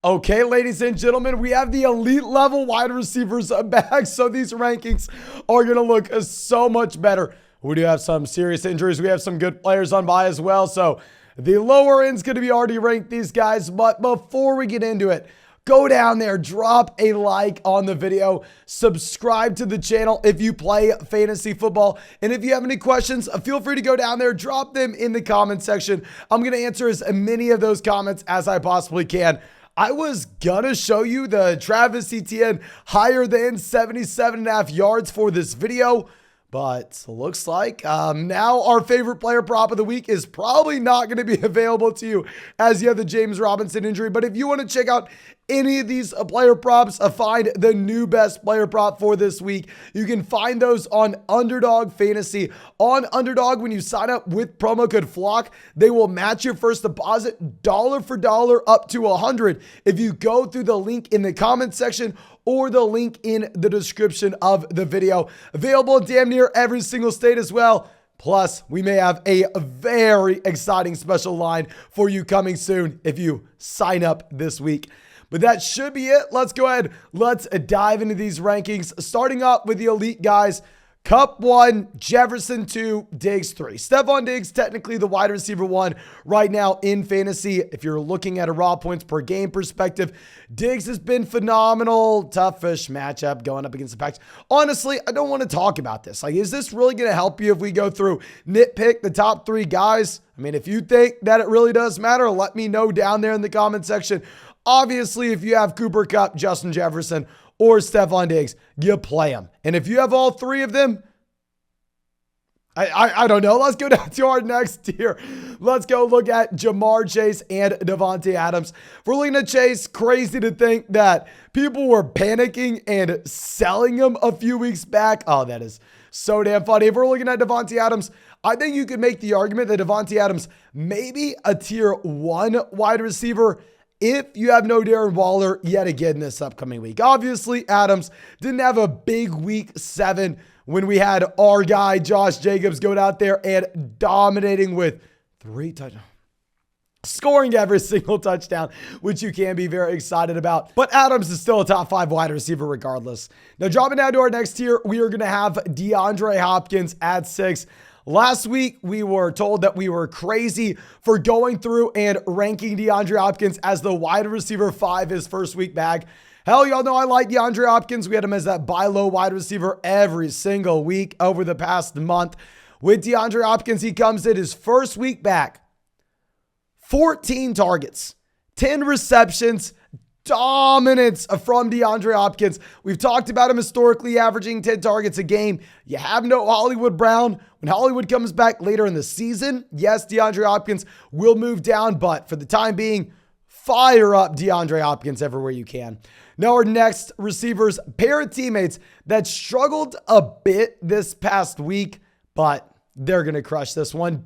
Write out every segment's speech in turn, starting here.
Okay, ladies and gentlemen, we have the elite level wide receivers back, so these rankings are going to look so much better. We do have some serious injuries. We have some good players on bye as well, so the lower end's going to be already ranked, these guys. But before we get into it, go down there, drop a like on the video, subscribe to the channel if you play fantasy football. And if you have any questions, feel free to go down there, drop them in the comment section. I'm going to answer as many of those comments as I possibly can. I was gonna show you the Travis Etienne higher than 77.5 yards for this video, but looks like now our favorite player prop of the week is probably not going to be available to you as you have the James Robinson injury. But if you want to check out any of these player props, find the new best player prop for this week. You can find those on Underdog Fantasy. On Underdog, when you sign up with promo code FLOCK, they will match your first deposit dollar for dollar up to $100 if you go through the link in the comment section or the link in the description of the video. Available in damn near every single state as well. Plus, we may have a very exciting special line for you coming soon if you sign up this week. But that should be it. Let's go ahead. Let's dive into these rankings. Starting up with the elite guys. Kupp 1, Jefferson 2, Diggs 3. Stephon Diggs, technically the wide receiver 1 right now in fantasy. If you're looking at a raw points per game perspective, Diggs has been phenomenal. Toughish matchup going up against the Packers. Honestly, I don't want to talk about this. Like, is this really going to help you if we go through nitpick the top 3 guys? I mean, if you think that it really does matter, let me know down there in the comment section. Obviously, if you have Cooper Kupp, Justin Jefferson, or Stephon Diggs, you play them. And if you have all 3 of them, I don't know. Let's go down to our next tier. Let's go look at Jamar Chase and Davante Adams. If we're looking at Chase, crazy to think that people were panicking and selling him a few weeks back. Oh, that is so damn funny. If we're looking at Davante Adams, I think you could make the argument that Davante Adams may be a tier 1 wide receiver if you have no Darren Waller yet again this upcoming week. Obviously, Adams didn't have a big week 7 when we had our guy, Josh Jacobs, going out there and dominating with 3 touchdowns. Scoring every single touchdown, which you can be very excited about. But Adams is still a top 5 wide receiver regardless. Now, dropping down to our next tier, we are going to have DeAndre Hopkins at 6. Last week, we were told that we were crazy for going through and ranking DeAndre Hopkins as the wide receiver 5 his first week back. Hell, y'all know I like DeAndre Hopkins. We had him as that buy low wide receiver every single week over the past month. With DeAndre Hopkins, he comes in his first week back. 14 targets, 10 receptions, dominance from DeAndre Hopkins. We've talked about him historically averaging 10 targets a game. You have no Hollywood Brown. When Hollywood comes back later in the season, yes, DeAndre Hopkins will move down, but for the time being, fire up DeAndre Hopkins everywhere you can. Now our next receivers, pair of teammates that struggled a bit this past week, but they're going to crush this one.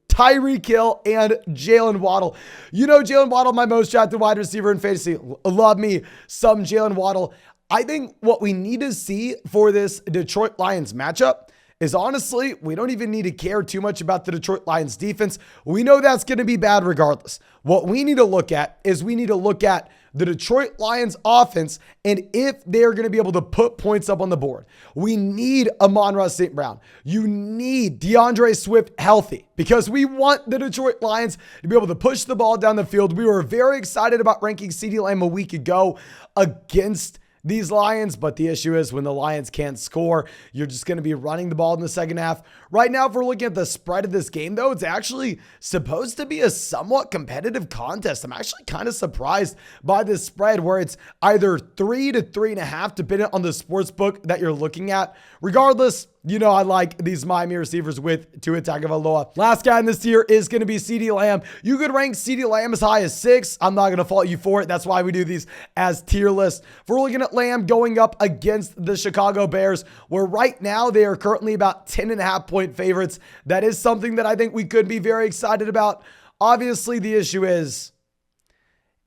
Tyreek Hill and Jalen Waddle. You know Jalen Waddle, my most drafted wide receiver in fantasy. Love me some Jalen Waddle. I think what we need to see for this Detroit Lions matchup is honestly, we don't even need to care too much about the Detroit Lions defense. We know that's going to be bad regardless. What we need to look at is we need to look at the Detroit Lions offense and if they're going to be able to put points up on the board. We need Amon-Ra St. Brown. You need DeAndre Swift healthy because we want the Detroit Lions to be able to push the ball down the field. We were very excited about ranking CeeDee Lamb a week ago against these Lions, but the issue is when the Lions can't score, you're just going to be running the ball in the second half. Right now, if we're looking at the spread of this game, though, it's actually supposed to be a somewhat competitive contest. I'm actually kind of surprised by this spread where it's either 3 to 3.5, depending on the sports book that you're looking at. Regardless, you know I like these Miami receivers with Tua Tagovailoa. Last guy in this tier is going to be CeeDee Lamb. You could rank CeeDee Lamb as high as 6. I'm not going to fault you for it. That's why we do these as tier lists. If we're looking at Lamb going up against the Chicago Bears, where right now they are currently about 10.5 point favorites. That is something that I think we could be very excited about. Obviously, the issue is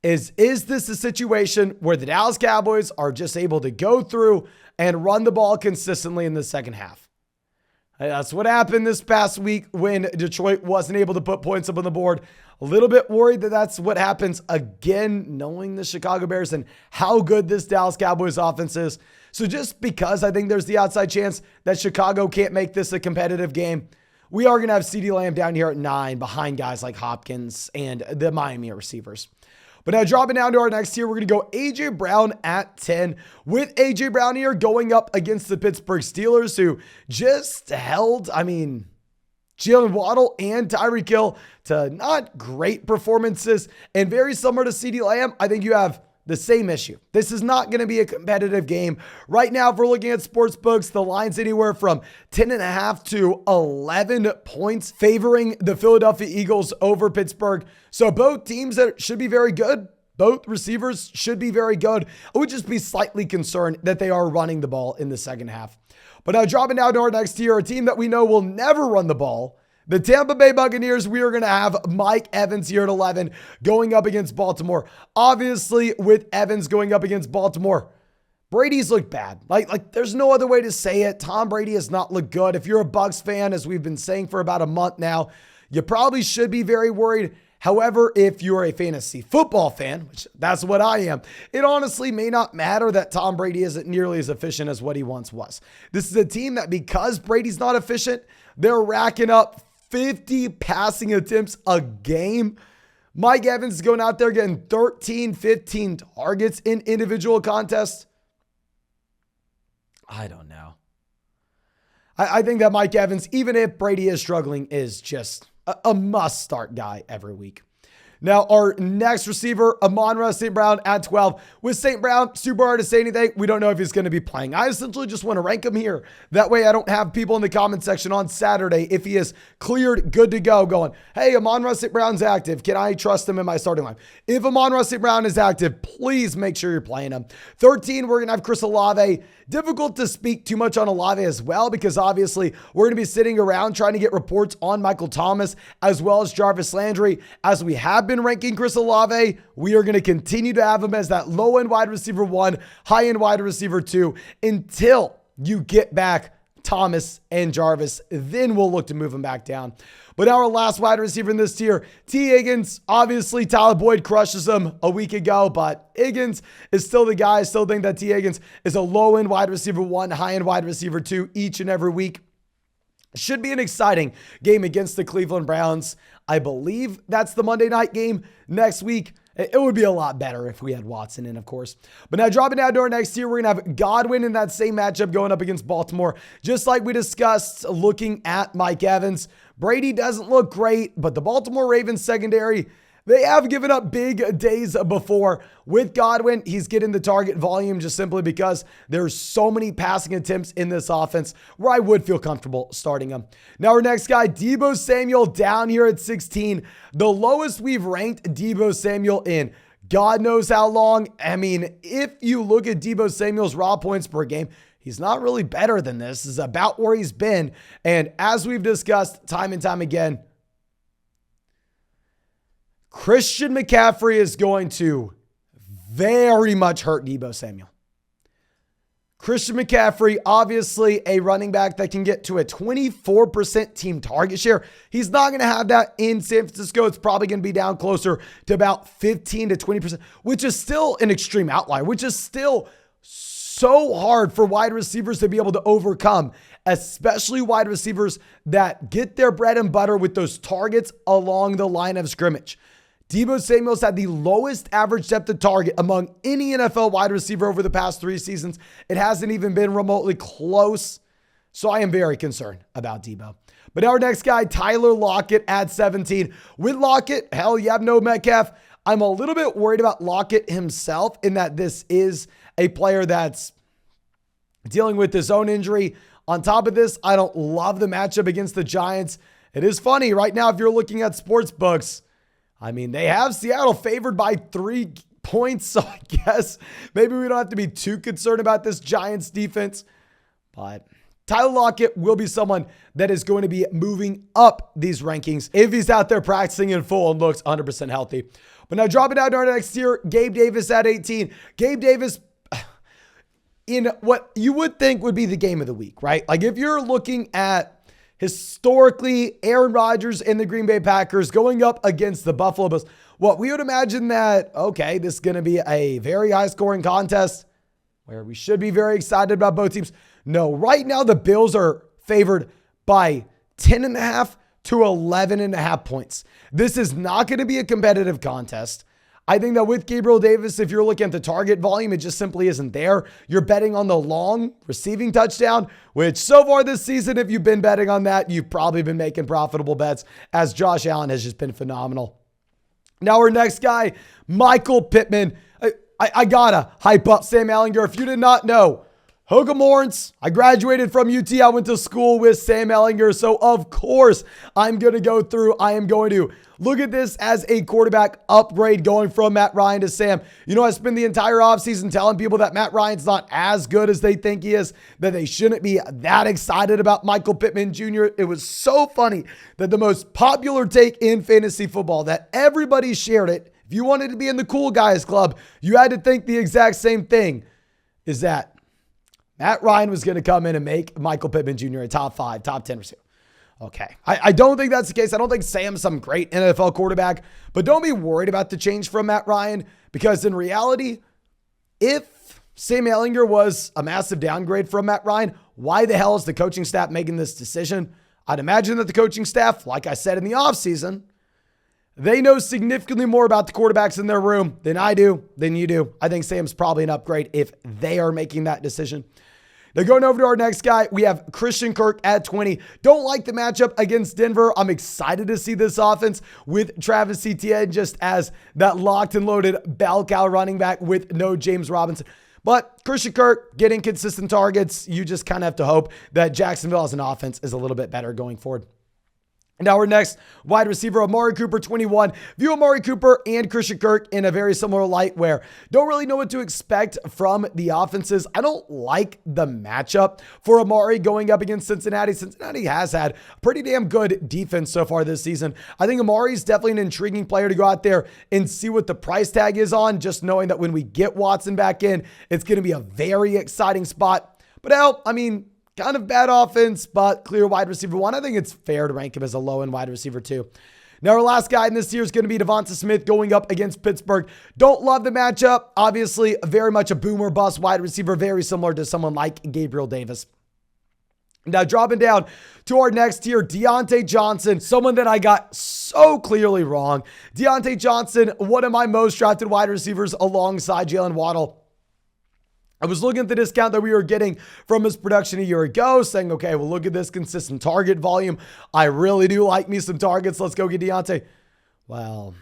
this a situation where the Dallas Cowboys are just able to go through and run the ball consistently in the second half? That's what happened this past week when Detroit wasn't able to put points up on the board. A little bit worried that that's what happens again, knowing the Chicago Bears and how good this Dallas Cowboys offense is. So just because I think there's the outside chance that Chicago can't make this a competitive game, we are going to have CeeDee Lamb down here at 9 behind guys like Hopkins and the Miami receivers. But now dropping down to our next tier, we're going to go A.J. Brown at 10 with A.J. Brown here going up against the Pittsburgh Steelers, who just held, Jalen Waddle and Tyreek Hill to not great performances. And very similar to CeeDee Lamb, I think you have the same issue. This is not going to be a competitive game. Right now, if we're looking at sports books, the line's anywhere from 10.5 to 11 points favoring the Philadelphia Eagles over Pittsburgh. So both teams that should be very good. Both receivers should be very good. I would just be slightly concerned that they are running the ball in the second half. But now dropping down to our next tier, a team that we know will never run the ball. The Tampa Bay Buccaneers, we are going to have Mike Evans here at 11 going up against Baltimore. Obviously, with Evans going up against Baltimore, Brady's looked bad. Like there's no other way to say it. Tom Brady has not looked good. If you're a Bucs fan, as we've been saying for about a month now, you probably should be very worried. However, if you're a fantasy football fan, which that's what I am, it honestly may not matter that Tom Brady isn't nearly as efficient as what he once was. This is a team that, because Brady's not efficient, they're racking up 50 passing attempts a game. Mike Evans is going out there getting 13, 15 targets in individual contests. I don't know. I think that Mike Evans, even if Brady is struggling, is just a must-start guy every week. Now, our next receiver, Amon-Ra St. Brown at 12. With St. Brown, super hard to say anything. We don't know if he's going to be playing. I essentially just want to rank him here. That way I don't have people in the comment section on Saturday, if he is cleared, good to go, going, hey, Amon-Ra St. Brown's active. Can I trust him in my starting line? If Amon-Ra St. Brown is active, please make sure you're playing him. 13, we're going to have Chris Olave. Difficult to speak too much on Olave as well, because obviously we're going to be sitting around trying to get reports on Michael Thomas as well as Jarvis Landry. As we have been ranking Chris Olave, we are going to continue to have him as that low-end wide receiver 1, high-end wide receiver 2 until you get back Thomas and Jarvis. Then we'll look to move him back down. But our last wide receiver in this tier, T. Higgins. Obviously, Tyler Boyd crushes him a week ago, but Higgins is still the guy. I still think that T. Higgins is a low-end wide receiver 1, high-end wide receiver 2 each and every week. Should be an exciting game against the Cleveland Browns. I believe that's the Monday night game next week. It would be a lot better if we had Watson in, of course. But now dropping down to our next tier, we're going to have Godwin in that same matchup going up against Baltimore. Just like we discussed looking at Mike Evans, Brady doesn't look great, but the Baltimore Ravens secondary, they have given up big days before. With Godwin, he's getting the target volume just simply because there's so many passing attempts in this offense where I would feel comfortable starting him. Now our next guy, Deebo Samuel, down here at 16. The lowest we've ranked Deebo Samuel in God knows how long. I mean, if you look at Deebo Samuel's raw points per game, he's not really better than this. This is about where he's been. And as we've discussed time and time again, Christian McCaffrey is going to very much hurt Deebo Samuel. Christian McCaffrey, obviously a running back that can get to a 24% team target share. He's not going to have that in San Francisco. It's probably going to be down closer to about 15 to 20%, which is still an extreme outlier, which is still so hard for wide receivers to be able to overcome, especially wide receivers that get their bread and butter with those targets along the line of scrimmage. Deebo Samuel's had the lowest average depth of target among any NFL wide receiver over the past 3 seasons. It hasn't even been remotely close. So I am very concerned about Deebo. But our next guy, Tyler Lockett at 17. With Lockett, hell, you have no Metcalf. I'm a little bit worried about Lockett himself in that this is a player that's dealing with his own injury. On top of this, I don't love the matchup against the Giants. It is funny right now if you're looking at sports books. I mean, they have Seattle favored by 3 points, so I guess maybe we don't have to be too concerned about this Giants defense. But Tyler Lockett will be someone that is going to be moving up these rankings if he's out there practicing in full and looks 100% healthy. But now dropping down to our next tier, Gabe Davis at 18. Gabe Davis in what you would think would be the game of the week, right? Like if you're looking at historically, Aaron Rodgers and the Green Bay Packers going up against the Buffalo Bills. What we would imagine that, okay, this is going to be a very high scoring contest where we should be very excited about both teams. No, right now the Bills are favored by 10.5 to 11.5 points. This is not going to be a competitive contest. I think that with Gabriel Davis, if you're looking at the target volume, it just simply isn't there. You're betting on the long receiving touchdown, which so far this season, if you've been betting on that, you've probably been making profitable bets as Josh Allen has just been phenomenal. Now our next guy, Michael Pittman. I gotta hype up Sam Ehlinger. If you did not know, Hogan Lawrence, I graduated from UT. I went to school with Sam Ehlinger. So of course I am going to look at this as a quarterback upgrade going from Matt Ryan to Sam. You know, I spent the entire offseason telling people that Matt Ryan's not as good as they think he is, that they shouldn't be that excited about Michael Pittman Jr. It was so funny that the most popular take in fantasy football, that everybody shared it. If you wanted to be in the cool guys club, you had to think the exact same thing, is that Matt Ryan was going to come in and make Michael Pittman Jr. a top 5, top 10 receiver. Okay. I don't think that's the case. I don't think Sam's some great NFL quarterback, but don't be worried about the change from Matt Ryan, because in reality, if Sam Ehlinger was a massive downgrade from Matt Ryan, why the hell is the coaching staff making this decision? I'd imagine that the coaching staff, like I said in the offseason, they know significantly more about the quarterbacks in their room than I do, than you do. I think Sam's probably an upgrade if they are making that decision. Now going over to our next guy, we have Christian Kirk at 20. Don't like the matchup against Denver. I'm excited to see this offense with Travis Etienne just as that locked and loaded bell cow running back with no James Robinson. But Christian Kirk getting consistent targets. You just kind of have to hope that Jacksonville as an offense is a little bit better going forward. Now our next wide receiver, Amari Cooper, 21. View Amari Cooper and Christian Kirk in a very similar light where don't really know what to expect from the offenses. I don't like the matchup for Amari going up against Cincinnati. Cincinnati has had a pretty damn good defense so far this season. I think Amari is definitely an intriguing player to go out there and see what the price tag is on, just knowing that when we get Watson back in, it's going to be a very exciting spot. But hell, I mean, kind of bad offense, but clear wide receiver 1. I think it's fair to rank him as a low-end wide receiver 2. Now, our last guy in this year is going to be Devonta Smith going up against Pittsburgh. Don't love the matchup. Obviously, very much a boomer bust wide receiver, very similar to someone like Gabriel Davis. Now, dropping down to our next tier, Deontay Johnson, someone that I got so clearly wrong. Deontay Johnson, one of my most drafted wide receivers alongside Jalen Waddle. I was looking at the discount that we were getting from his production a year ago, saying, okay, well, look at this consistent target volume. I really do like me some targets. Let's go get Deontay. Well,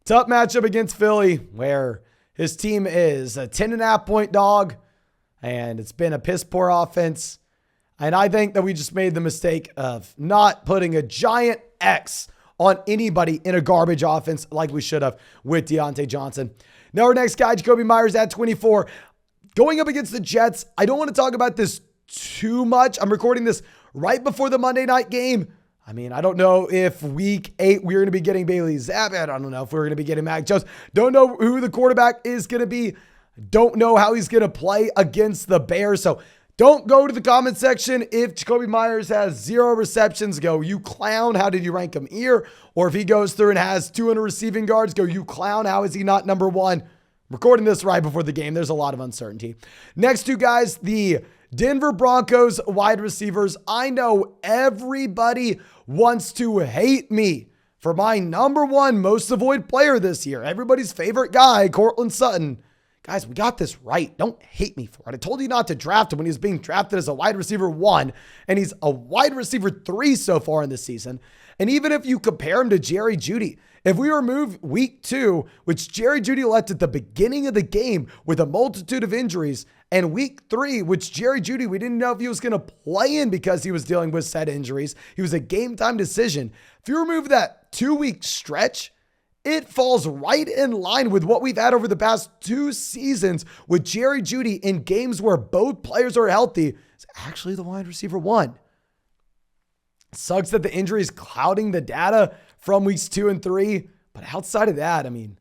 tough matchup against Philly, where his team is a 10.5 point dog, and it's been a piss poor offense. And I think that we just made the mistake of not putting a giant X on anybody in a garbage offense like we should have with Deontay Johnson. Now our next guy, Jakobi Meyers at 24. Going up against the Jets, I don't want to talk about this too much. I'm recording this right before the Monday night game. I mean, I don't know if week 8 we're going to be getting Bailey Zappi. I don't know if we're going to be getting Mac Jones. Don't know who the quarterback is going to be. Don't know how he's going to play against the Bears. So don't go to the comment section if Jakobi Meyers has 0 receptions. Go, you clown. How did you rank him here? Or if he goes through and has 200 receiving yards, go, you clown. How is he not number 1? Recording this right before the game. There's a lot of uncertainty. Next two guys, the Denver Broncos wide receivers. I know everybody wants to hate me for my number 1 most avoided player this year. Everybody's favorite guy, Courtland Sutton. Guys, we got this right. Don't hate me for it. I told you not to draft him when he was being drafted as a wide receiver 1, and he's a wide receiver 3 so far in this season. And even if you compare him to Jerry Jeudy, if we remove week 2, which Jerry Jeudy left at the beginning of the game with a multitude of injuries, and week 3, which Jerry Jeudy, we didn't know if he was going to play in because he was dealing with said injuries. He was a game time decision. If you remove that 2-week stretch, it falls right in line with what we've had over the past 2 seasons with Jerry Jeudy in games where both players are healthy. It's actually the wide receiver 1. It sucks that the injury is clouding the data from weeks 2 and 3. But outside of that, I mean,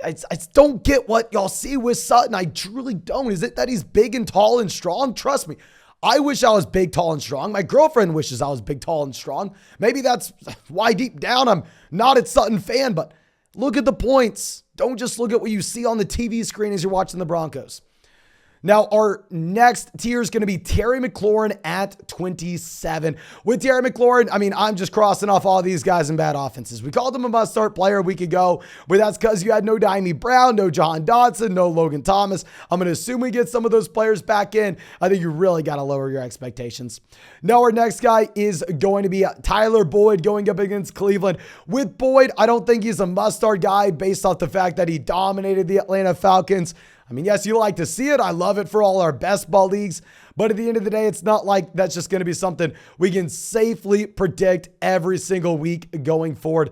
I don't get what y'all see with Sutton. I truly don't. Is it that he's big and tall and strong? Trust me, I wish I was big, tall, and strong. My girlfriend wishes I was big, tall, and strong. Maybe that's why deep down I'm not a Sutton fan, but look at the points. Don't just look at what you see on the TV screen as you're watching the Broncos. Now, our next tier is going to be Terry McLaurin at 27. With Terry McLaurin, I'm just crossing off all these guys in bad offenses. We called him a must-start player a week ago, but that's because you had no Dimey Brown, no John Dodson, no Logan Thomas. I'm going to assume we get some of those players back in. I think you really got to lower your expectations. Now, our next guy is going to be Tyler Boyd going up against Cleveland. With Boyd, I don't think he's a must-start guy based off the fact that he dominated the Atlanta Falcons. Yes, you like to see it. I love it for all our best ball leagues. But at the end of the day, it's not like that's just going to be something we can safely predict every single week going forward.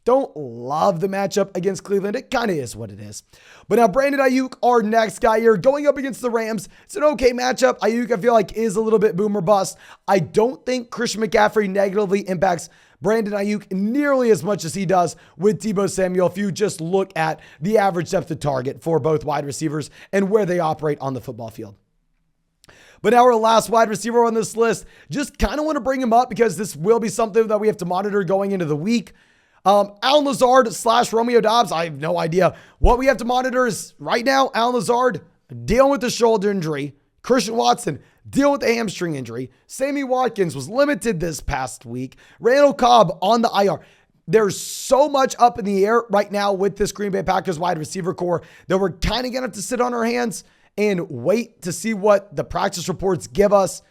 Don't love the matchup against Cleveland. It kind of is what it is. But now Brandon Ayuk, our next guy here, going up against the Rams. It's an okay matchup. Ayuk, I feel like, is a little bit boom or bust. I don't think Christian McCaffrey negatively impacts Brandon Ayuk nearly as much as he does with Deebo Samuel if you just look at the average depth of target for both wide receivers and where they operate on the football field. But now our last wide receiver on this list, just kind of want to bring him up because this will be something that we have to monitor going into the week. Allen Lazard / Romeo Doubs, I have no idea. What we have to monitor is right now, Allen Lazard dealing with the shoulder injury. Christian Watson dealing with the hamstring injury. Sammy Watkins was limited this past week. Randall Cobb on the IR. There's so much up in the air right now with this Green Bay Packers wide receiver core that we're kind of going to have to sit on our hands and wait to see what the practice reports give us.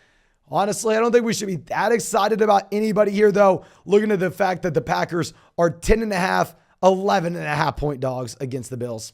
Honestly, I don't think we should be that excited about anybody here, though, looking at the fact that the Packers are 10.5, 11.5 point dogs against the Bills.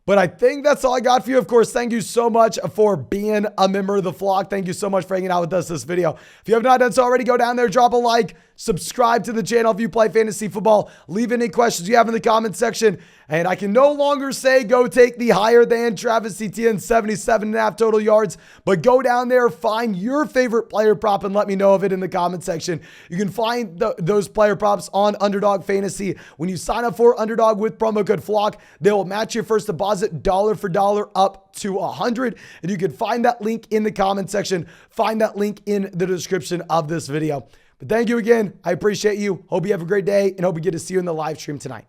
But I think that's all I got for you. Of course, thank you so much for being a member of the flock. Thank you so much for hanging out with us this video. If you have not done so already, go down there, drop a like, subscribe to the channel if you play fantasy football. Leave any questions you have in the comment section. And I can no longer say go take the higher than Travis Etienne 77.5 total yards, but go down there, find your favorite player prop and let me know of it in the comment section. You can find those player props on Underdog Fantasy. When you sign up for Underdog with promo code FLOCK, they will match your first deposit dollar for dollar up to $100. And you can find that link in the comment section. Find that link in the description of this video. But thank you again. I appreciate you. Hope you have a great day and hope we get to see you in the live stream tonight.